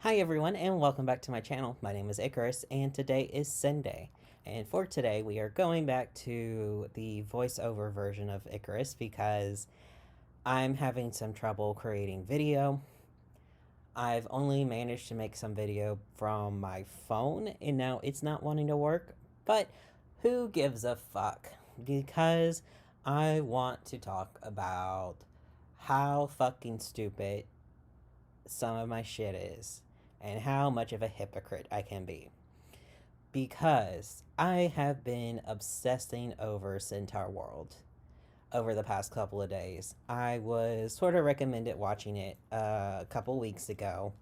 Hi everyone and welcome back to my channel. My name is Icarus and today is Sinday. And for today we are going back to the voiceover version of Icarus because I'm having some trouble creating video. I've only managed to make some video from my phone and now it's not wanting to work, but who gives a fuck? Because I want to talk about how fucking stupid some of my shit is and how much of a hypocrite I can be. Because I have been obsessing over Centaur World over the past couple of days. I was sort of recommended watching it a couple weeks ago,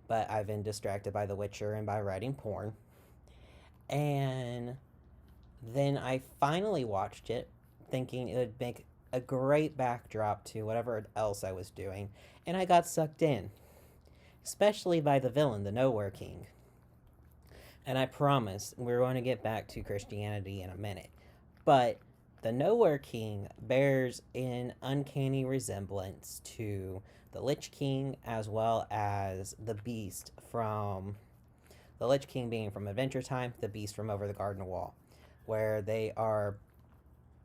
but I've been distracted by The Witcher and by writing porn. And then I finally watched it, thinking it would make a great backdrop to whatever else I was doing, and I got sucked in, especially by the villain, the Nowhere King. And I promise we're going to get back to Christianity in a minute. But the Nowhere King bears an uncanny resemblance to the Lich King as well as the Beast from the Lich King being from Adventure Time, the Beast from Over the Garden Wall, where they are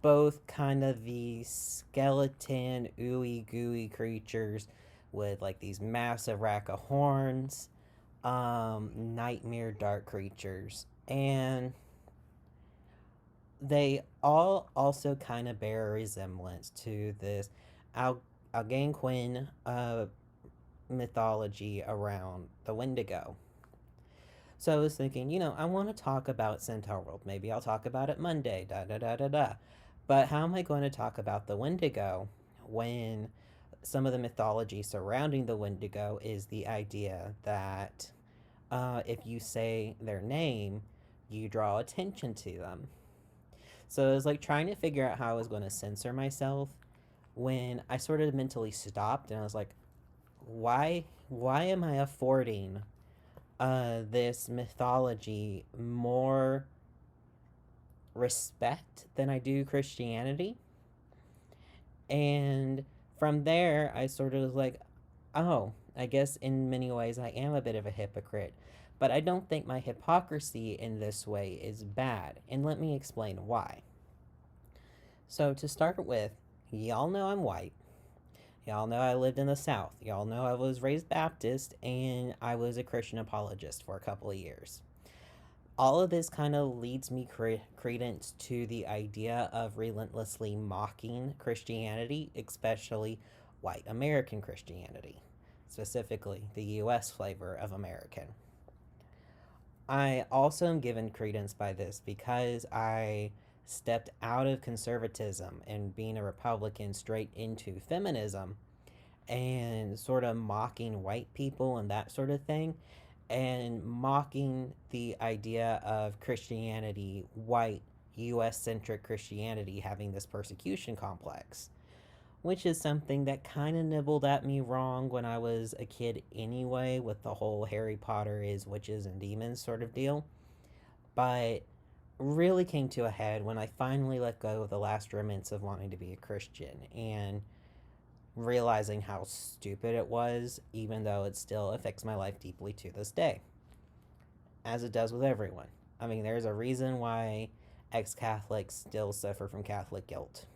both kind of the skeleton, ooey gooey creatures with like these massive rack of horns, nightmare dark creatures. And they all also kind of bear a resemblance to this Algonquin mythology around the Wendigo. So I was thinking, I want to talk about Centaur World. Maybe I'll talk about it Monday, da da da da da. But how am I going to talk about the Wendigo when some of the mythology surrounding the Wendigo is the idea that if you say their name, you draw attention to them? So it was like trying to figure out how I was going to censor myself when I sort of mentally stopped and I was like, why am I affording this mythology more respect than I do Christianity? And from there, I sort of was like, oh, I guess in many ways I am a bit of a hypocrite. But I don't think my hypocrisy in this way is bad. And let me explain why. So, to start with, y'all know I'm white. Y'all know I lived in the South. Y'all know I was raised Baptist and I was a Christian apologist for a couple of years. All of this kind of leads me credence to the idea of relentlessly mocking Christianity, especially white American Christianity, specifically the US flavor of American. I also am given credence by this because I stepped out of conservatism and being a Republican straight into feminism and sort of mocking white people and that sort of thing, and mocking the idea of Christianity, white US centric Christianity, having this persecution complex, which is something that kind of nibbled at me wrong when I was a kid anyway, with the whole Harry Potter is witches and demons sort of deal. But really came to a head when I finally let go of the last remnants of wanting to be a Christian and realizing how stupid it was, even though it still affects my life deeply to this day, as it does with everyone. I mean, there's a reason why ex Catholics still suffer from Catholic guilt.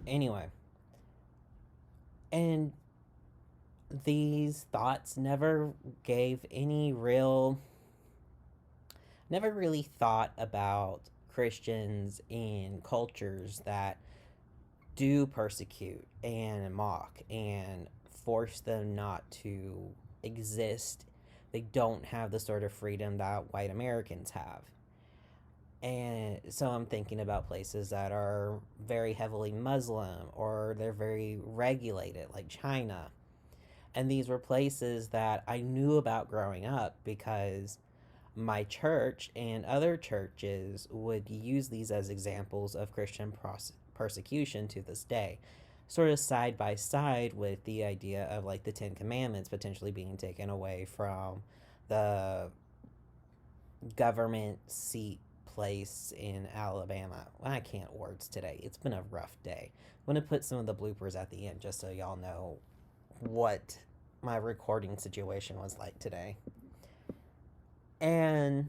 Anyway, and these thoughts never really thought about Christians in cultures that do persecute and mock and force them not to exist. They don't have the sort of freedom that white Americans have. And so I'm thinking about places that are very heavily Muslim or they're very regulated, like China. And these were places that I knew about growing up because my church and other churches would use these as examples of Christian persecution to this day, sort of side by side with the idea of like the Ten Commandments potentially being taken away from the government seat place in Alabama. I can't words today. It's been a rough day. I'm going to put some of the bloopers at the end just so y'all know what my recording situation was like today. And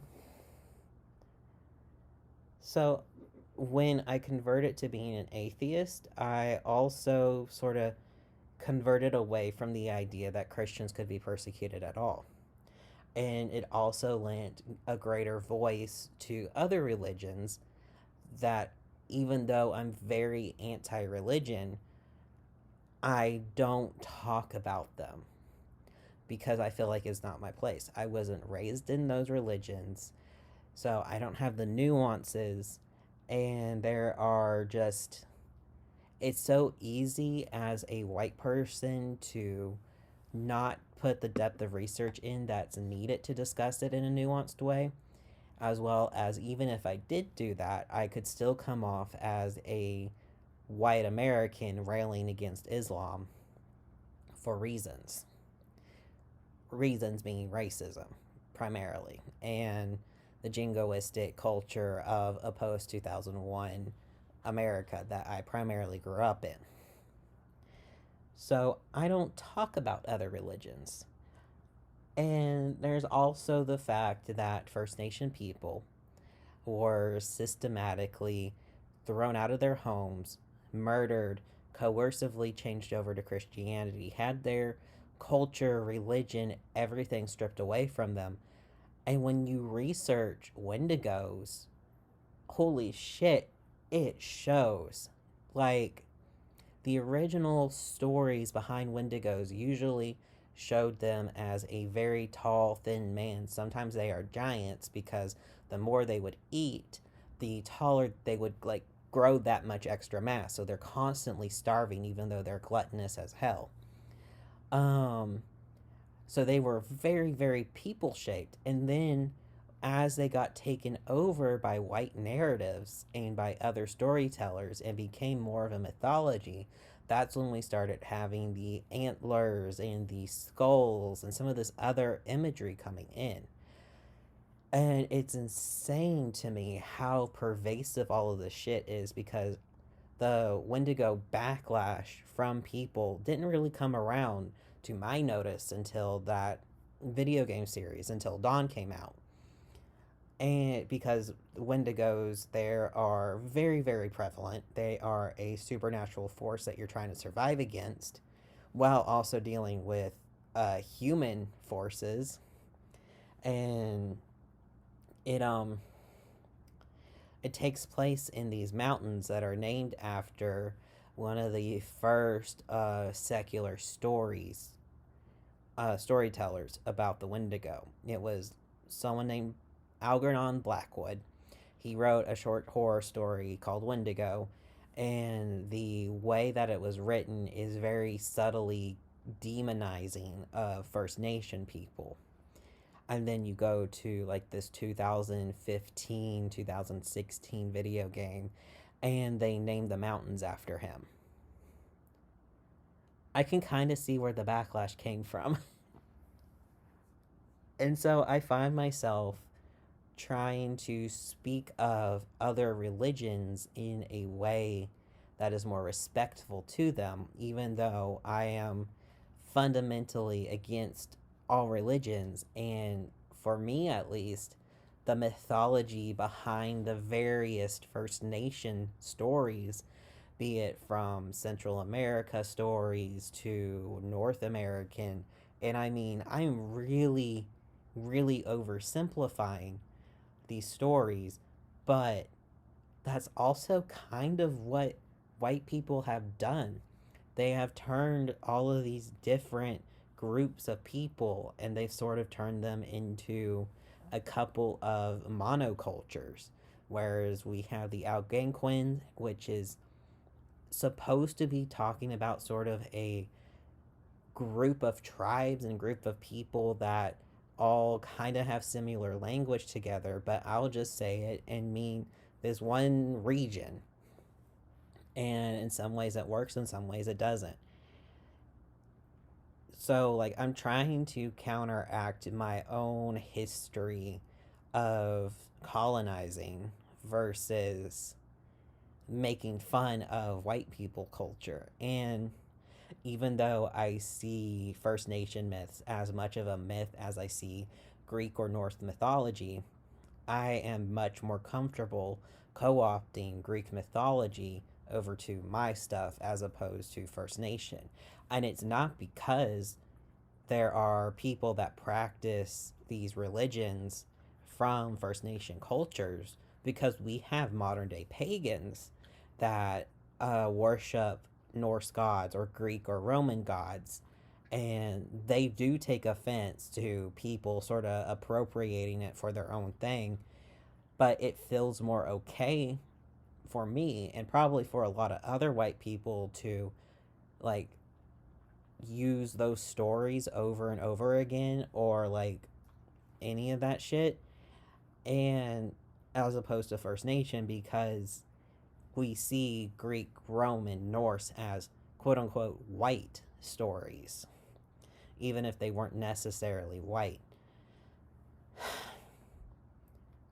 so when I converted to being an atheist, I also sort of converted away from the idea that Christians could be persecuted at all. And it also lent a greater voice to other religions that, even though I'm very anti religion, I don't talk about them because I feel like it's not my place. I wasn't raised in those religions, so I don't have the nuances, and there are just, it's so easy as a white person to not put the depth of research in that's needed to discuss it in a nuanced way, as well as, even if I did do that, I could still come off as a white American railing against Islam for reasons. Reasons being racism, primarily, and the jingoistic culture of a post 2001 America that I primarily grew up in. So I don't talk about other religions. And there's also the fact that First Nation people were systematically thrown out of their homes, murdered, coercively changed over to Christianity, had their culture, religion, everything stripped away from them. And when you research Wendigos, holy shit, it shows. Like, the original stories behind Wendigos usually showed them as a very tall, thin man. Sometimes they are giants because the more they would eat, the taller they would like grow that much extra mass. So they're constantly starving even though they're gluttonous as hell. Um so they were very, very people shaped. And then as they got taken over by white narratives and by other storytellers and became more of a mythology, that's when we started having the antlers and the skulls and some of this other imagery coming in. And it's insane to me how pervasive all of this shit is, because the Wendigo backlash from people didn't really come around to my notice until that video game series, until Dawn came out. And because Wendigos, there are very, very prevalent. They are a supernatural force that you're trying to survive against, while also dealing with human forces. And it it takes place in these mountains that are named after one of the first secular storytellers about the Wendigo. It was someone named Algernon Blackwood. He wrote a short horror story called Wendigo, and the way that it was written is very subtly demonizing of First Nation people. And then you go to like this 2015, 2016 video game, and they name the mountains after him. I can kind of see where the backlash came from. And so I find myself trying to speak of other religions in a way that is more respectful to them, even though I am fundamentally against all religions. And for me, at least, the mythology behind the various First Nation stories, be it from Central America stories to North American, and I mean, I'm really, really oversimplifying these stories, but that's also kind of what white people have done. They have turned all of these different groups of people and they've sort of turned them into a couple of monocultures. Whereas we have the Algonquin, which is supposed to be talking about sort of a group of tribes and group of people that all kind of have similar language together, but I'll just say it and mean this one region. And in some ways it works, in some ways it doesn't. So, like, I'm trying to counteract my own history of colonizing versus making fun of white people culture. And even though I see First Nation myths as much of a myth as I see Greek or Norse mythology, I am much more comfortable co opting Greek mythology over to my stuff as opposed to First Nation. And it's not because there are people that practice these religions from First Nation cultures, because we have modern day pagans that worship Norse gods or Greek or Roman gods. And they do take offense to people sort of appropriating it for their own thing, but it feels more okay for me and probably for a lot of other white people to like use those stories over and over again, or like any of that shit, and as opposed to First Nation, because we see Greek, Roman, Norse as quote unquote white stories, even if they weren't necessarily white.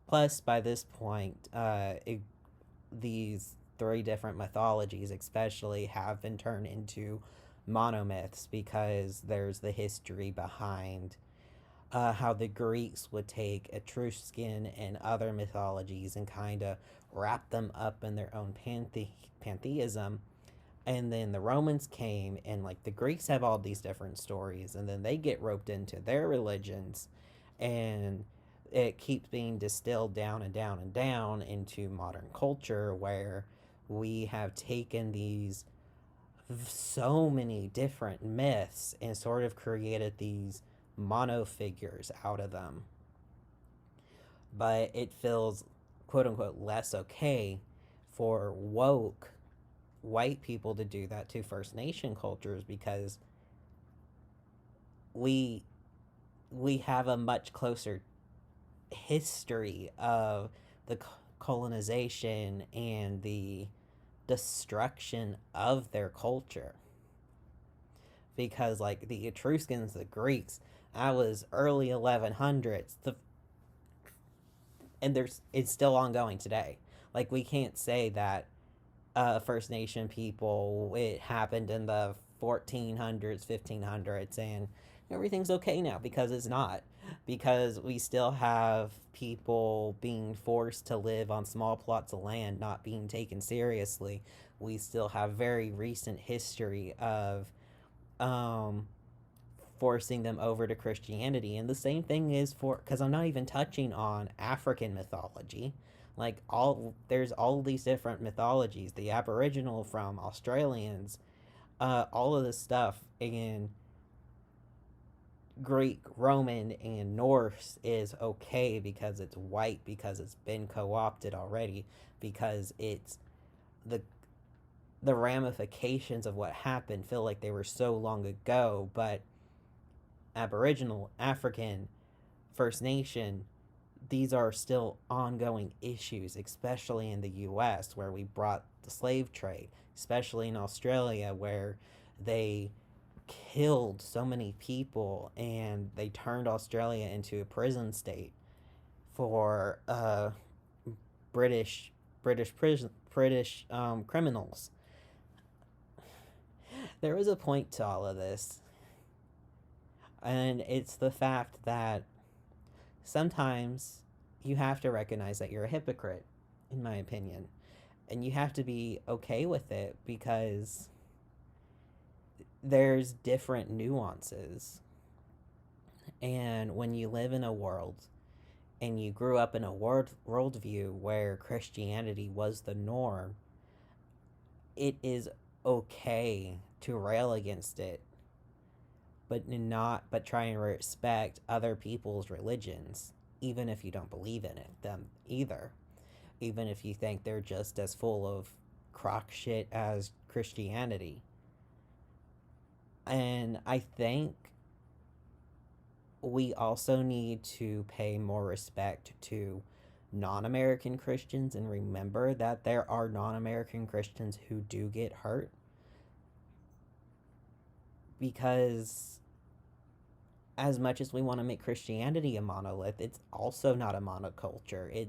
Plus, by this point, these three different mythologies, especially, have been turned into monomyths because there's the history behind how the Greeks would take Etruscan and other mythologies and kind of wrap them up in their own pantheism. And then the Romans came, and like the Greeks have all these different stories, and then they get roped into their religions, and it keeps being distilled down and down and down into modern culture, where we have taken these so many different myths and sort of created these mono figures out of them. But it feels quote unquote less okay for woke white people to do that to First Nation cultures, because we we have a much closer history of the colonization and the destruction of their culture. Because like the Etruscans, the Greeks, I was early 1100s. And there's it's still ongoing today. Like we can't say that First Nation people, it happened in the 1400s, 1500s, and everything's okay now, because it's not. Because we still have people being forced to live on small plots of land, not being taken seriously. We still have very recent history of um, forcing them over to Christianity. And the same thing is for, because I'm not even touching on African mythology. Like there's all these different mythologies, the Aboriginal from Australians, all of this stuff in Greek, Roman, and Norse is okay because it's white, because it's been co-opted already, because it's the the ramifications of what happened feel like they were so long ago. But Aboriginal, African, First Nation, these are still ongoing issues, especially in the US, where we brought the slave trade, especially in Australia, where they killed so many people and they turned Australia into a prison state for British British criminals. There was a point to all of this, and it's the fact that sometimes you have to recognize that you're a hypocrite, in my opinion. And you have to be okay with it, because there's different nuances. And when you live in a world and you grew up in a worldview where Christianity was the norm, it is okay to rail against it, but try and respect other people's religions, even if you don't believe in them either, even if you think they're just as full of crock shit as Christianity. And I think we also need to pay more respect to non-American Christians, and remember that there are non-American Christians who do get hurt, because as much as we want to make Christianity a monolith, it's also not a monoculture.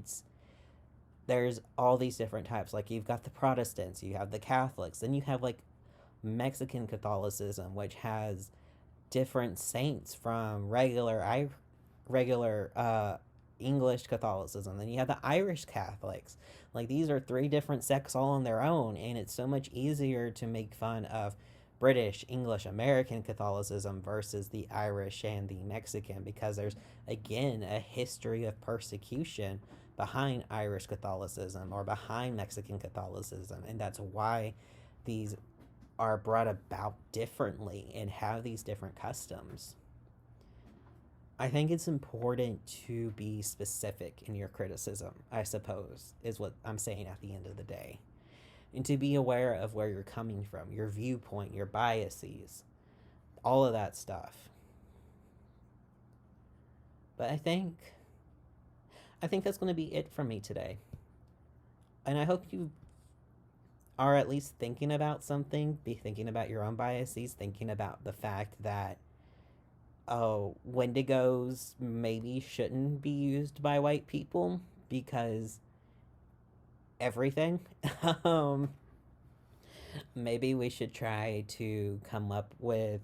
There's all these different types. Like you've got the Protestants, you have the Catholics, then you have like Mexican Catholicism, which has different saints from regular English Catholicism. Then you have the Irish Catholics. Like, these are three different sects all on their own, and it's so much easier to make fun of British, English, American Catholicism versus the Irish and the Mexican, because there's, again, a history of persecution behind Irish Catholicism or behind Mexican Catholicism, and that's why these are brought about differently and have these different customs. I think it's important to be specific in your criticism, I suppose, is what I'm saying at the end of the day. And to be aware of where you're coming from, your viewpoint, your biases, all of that stuff. But I think that's going to be it from me today. And I hope you are at least thinking about something, be thinking about your own biases, thinking about the fact that, oh, Wendigos maybe shouldn't be used by white people because everything. Maybe we should try to come up with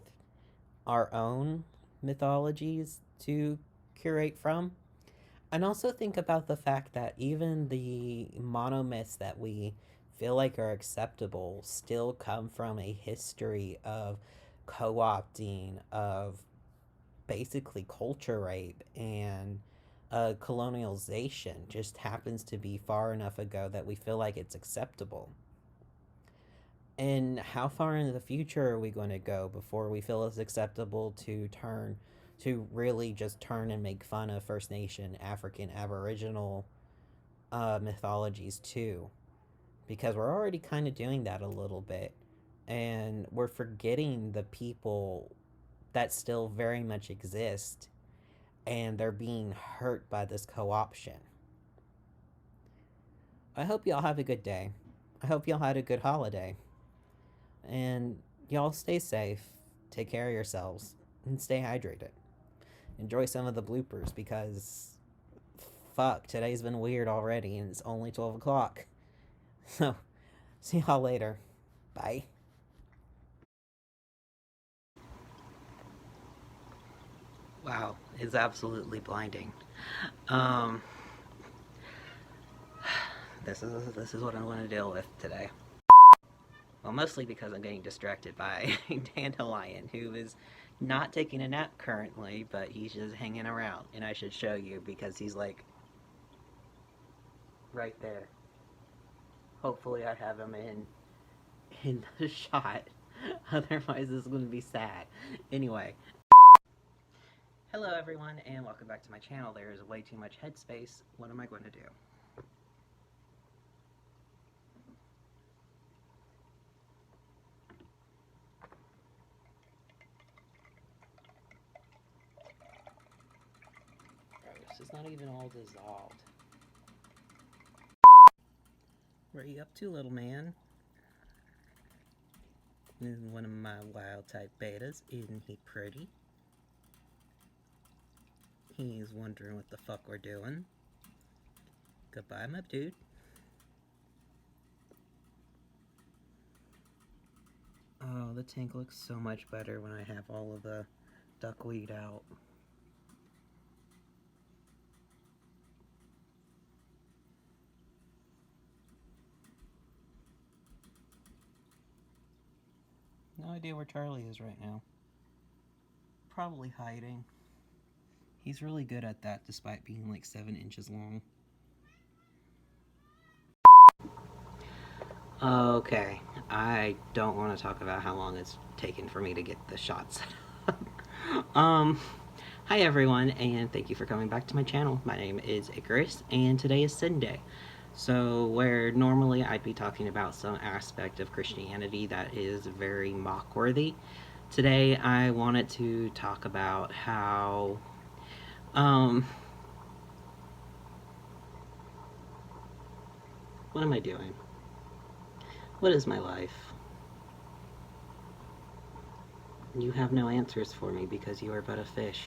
our own mythologies to curate from. And also think about the fact that even the monomyths that we feel like are acceptable still come from a history of co-opting, of basically culture rape and colonialization. Just happens to be far enough ago that we feel like it's acceptable. And how far into the future are we going to go before we feel it's acceptable to really just turn and make fun of First Nation, African, Aboriginal mythologies too? Because we're already kind of doing that a little bit, and we're forgetting the people that still very much exist, and they're being hurt by this co-option. I hope y'all have a good day. I hope y'all had a good holiday. And y'all stay safe, take care of yourselves, and stay hydrated. Enjoy some of the bloopers because, fuck, today's been weird already and it's only 12 o'clock. So, see y'all later. Bye. Wow, it's absolutely blinding. Um, this is what I'm going to deal with today. Well, mostly because I'm getting distracted by Dandelion, who is not taking a nap currently, but he's just hanging around. And I should show you because he's like right there. Hopefully I have him in the shot. Otherwise this is going to be sad. Anyway. Hello everyone and welcome back to my channel. There is way too much headspace. What am I going to do? This is not even all dissolved. What are you up to, little man? One of my wild type betas. Isn't he pretty? He's wondering what the fuck we're doing. Goodbye, my dude. Oh, the tank looks so much better when I have all of the duckweed out. No idea where Charlie is right now. Probably hiding. He's really good at that despite being like 7 inches long. Okay, I don't want to talk about how long it's taken for me to get the shot set up. Hi everyone, and thank you for coming back to my channel. My name is Icarus, and today is Sinday. So, where normally I'd be talking about some aspect of Christianity that is very mock-worthy, today I wanted to talk about how, what am I doing? What is my life? You have no answers for me because you are but a fish.